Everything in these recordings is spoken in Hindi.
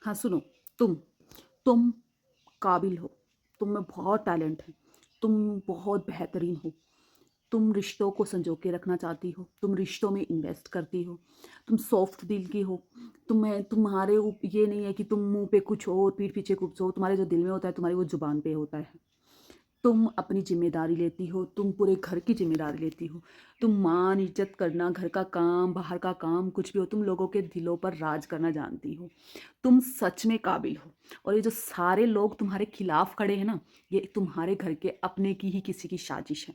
हाँ, सुनो। तुम तुम काबिल हो, तुम में बहुत टैलेंट है, तुम बहुत बेहतरीन हो, तुम रिश्तों को संजो के रखना चाहती हो, तुम रिश्तों में इन्वेस्ट करती हो, तुम सॉफ्ट दिल की हो। तुम्हारे ये नहीं है कि तुम मुँह पे कुछ हो और पीठ पीछे कुछ हो, तुम्हारे जो दिल में होता है, तुम्हारी वो ज़ुबान पे होता है। तुम अपनी ज़िम्मेदारी लेती हो, तुम पूरे घर की ज़िम्मेदारी लेती हो। तुम मान, इज़्ज़त करना, घर का काम, बाहर का काम, कुछ भी हो, तुम लोगों के दिलों पर राज करना जानती हो। तुम सच में काबिल हो। और ये जो सारे लोग तुम्हारे खिलाफ खड़े हैं ना, ये तुम्हारे घर के अपने की ही किसी की साजिश है।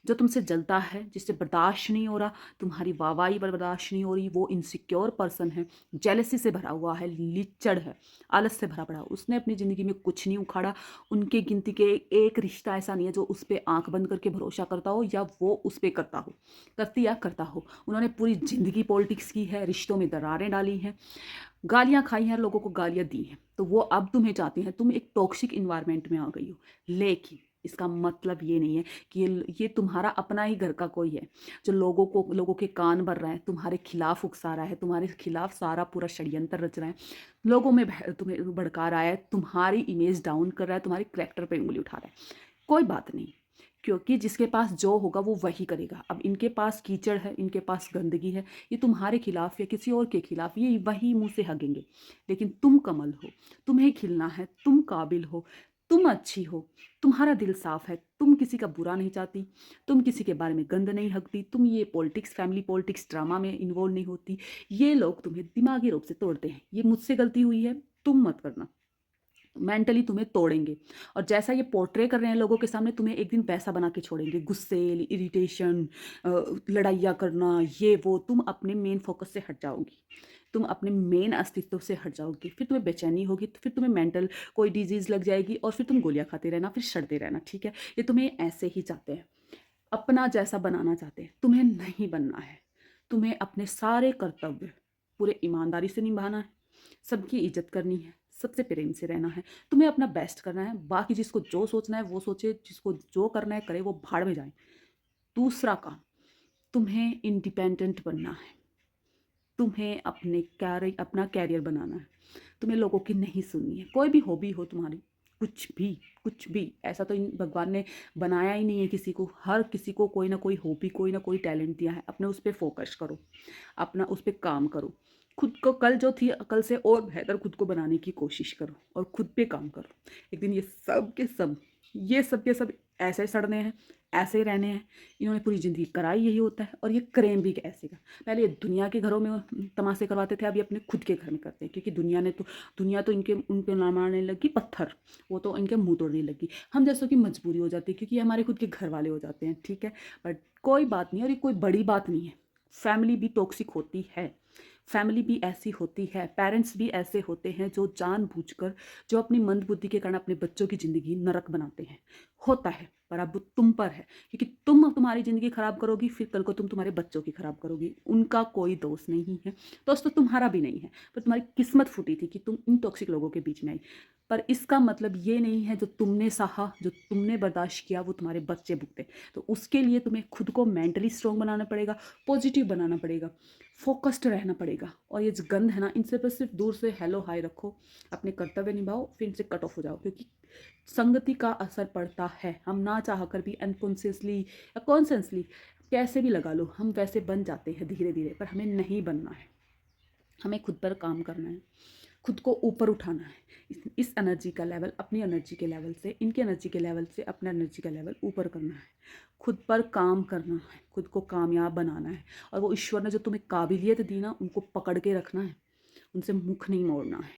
जो तुमसे जलता है, जिससे बर्दाश्त नहीं हो रहा, तुम्हारी वाहवाही बर्दाश्त नहीं हो रही, वो इनसिक्योर पर्सन है, जेलसी से भरा हुआ है, लीचड़ है, आलस से भरा पड़ा। उसने अपनी ज़िंदगी में कुछ नहीं उखाड़ा। उनके गिनती के एक रिश्ता ऐसा नहीं है जो उस पे आँख बंद करके भरोसा करता हो या वो उस पे करता हो, करती या करता हो। उन्होंने पूरी ज़िंदगी पॉलिटिक्स की है, रिश्तों में दरारें डाली हैं, गालियाँ खाई हैं, लोगों को गालियाँ दी हैं। तो वो अब तुम्हें चाहती हैं, तुम एक टॉक्सिक एनवायरनमेंट में आ गई हो। लेकिन इसका मतलब ये नहीं है कि ये तुम्हारा अपना ही घर का कोई है जो लोगों के कान भर रहा है, तुम्हारे खिलाफ उकसा रहा है, तुम्हारे खिलाफ सारा पूरा षड्यंत्र रच रहा है, लोगों में तुम्हें भड़का रहा है, तुम्हारी इमेज डाउन कर रहा है, तुम्हारे करैक्टर पे उंगली उठा रहा है। कोई बात नहीं, क्योंकि जिसके पास जो होगा वो वही करेगा। अब इनके पास कीचड़ है, इनके पास गंदगी है, ये तुम्हारे खिलाफ या किसी और के खिलाफ ये वही मुंह से हगेंगे। लेकिन तुम कमल हो, तुम्हें खिलना है, तुम काबिल हो, तुम अच्छी हो, तुम्हारा दिल साफ है, तुम किसी का बुरा नहीं चाहती, तुम किसी के बारे में गंद नहीं हकती, तुम ये पॉलिटिक्स, फैमिली पॉलिटिक्स ड्रामा में इन्वॉल्व नहीं होती। ये लोग तुम्हें दिमागी रूप से तोड़ते हैं। ये मुझसे गलती हुई है, तुम मत करना। मेंटली तुम्हें तोड़ेंगे। और जैसा ये पोर्ट्रे कर रहे हैं लोगों के सामने, तुम्हें एक दिन पैसा बना के छोड़ेंगे। गुस्से, इरिटेशन, लड़ाइयाँ करना, ये वो, तुम अपने मेन फोकस से हट जाओगी, तुम अपने मेन अस्तित्व से हट जाओगी। फिर तुम्हें बेचैनी होगी, तो फिर तुम्हें मेंटल कोई डिजीज़ लग जाएगी और फिर तुम गोलियाँ खाते रहना, फिर सड़ते रहना। ठीक है, ये तुम्हें ऐसे ही चाहते हैं, अपना जैसा बनाना चाहते हैं। तुम्हें नहीं बनना है। तुम्हें अपने सारे कर्तव्य पूरे ईमानदारी से निभाना है, सबकी इज्जत करनी है, सबसे प्रेम से रहना है, तुम्हें अपना बेस्ट करना है। बाकी जिसको जो सोचना है वो सोचे, जिसको जो करना है करे, वो भाड़ में जाए। दूसरा काम, तुम्हें इंडिपेंडेंट बनना है, तुम्हें अपना कैरियर बनाना है, तुम्हें लोगों की नहीं सुननी है। कोई भी हॉबी हो तुम्हारी, कुछ भी ऐसा तो इन भगवान ने बनाया ही नहीं है किसी को। हर किसी को कोई ना कोई हॉबी, कोई ना कोई टैलेंट दिया है। अपने उस पर फोकस करो, अपना उस पर काम करो, खुद को कल जो थी कल से और बेहतर खुद को बनाने की कोशिश करो और खुद पे काम करो। एक दिन ये सब के सब ऐसे सड़ने हैं, ऐसे ही रहने हैं। इन्होंने पूरी ज़िंदगी कराई यही होता है और ये करें भी कैसे का। पहले ये दुनिया के घरों में तमाशे करवाते थे, अब ये अपने खुद के घर में करते हैं, क्योंकि दुनिया तो इनके उन पे ना मारने लगी पत्थर, वो तो इनके मुंह तोड़ने लगी। हम जैसों की मजबूरी हो जाती है, क्योंकि ये हमारे खुद के घर वाले हो जाते हैं। ठीक है, बट कोई बात नहीं, और ये कोई बड़ी बात नहीं है। फैमिली भी टॉक्सिक होती है, फैमिली भी ऐसी होती है, पेरेंट्स भी ऐसे होते हैं जो जानबूझकर, जो अपनी मंदबुद्धि के कारण अपने बच्चों की ज़िंदगी नरक बनाते हैं। होता है, पर अब तुम पर है, क्योंकि तुम अब तुम्हारी ज़िंदगी खराब करोगी, फिर कल को तुम तुम्हारे बच्चों की खराब करोगी। उनका कोई दोष नहीं है, दोस्त तो तुम्हारा भी नहीं है, पर तुम्हारी किस्मत फूटी थी कि तुम इन टॉक्सिक लोगों के बीच में आई। पर इसका मतलब ये नहीं है जो तुमने सहा, जो तुमने बर्दाश्त किया, वो तुम्हारे बच्चे भुगते। तो उसके लिए तुम्हें खुद को मेंटली स्ट्रॉन्ग बनाना पड़ेगा, पॉजिटिव बनाना पड़ेगा, फोकस्ड रहना पड़ेगा। और ये जो गंद है ना, इनसे बस सिर्फ दूर से हेलो हाय रखो, अपने कर्तव्य निभाओ, फिर इनसे कट ऑफ हो जाओ। क्योंकि संगति का असर पड़ता है, हम ना चाह कर भी अनकॉन्शियसली या कॉन्शियसली कैसे भी लगा लो, हम वैसे बन जाते हैं धीरे धीरे। पर हमें नहीं बनना है, हमें खुद पर काम करना है, खुद को ऊपर उठाना है। इस एनर्जी का लेवल अपनी एनर्जी के लेवल से, इनकी एनर्जी के लेवल से अपना एनर्जी का लेवल ऊपर करना है, खुद पर काम करना है, खुद को कामयाब बनाना है। और वो ईश्वर ने जो तुम्हें काबिलियत दी ना, उनको पकड़ के रखना है, उनसे मुख नहीं मोड़ना है।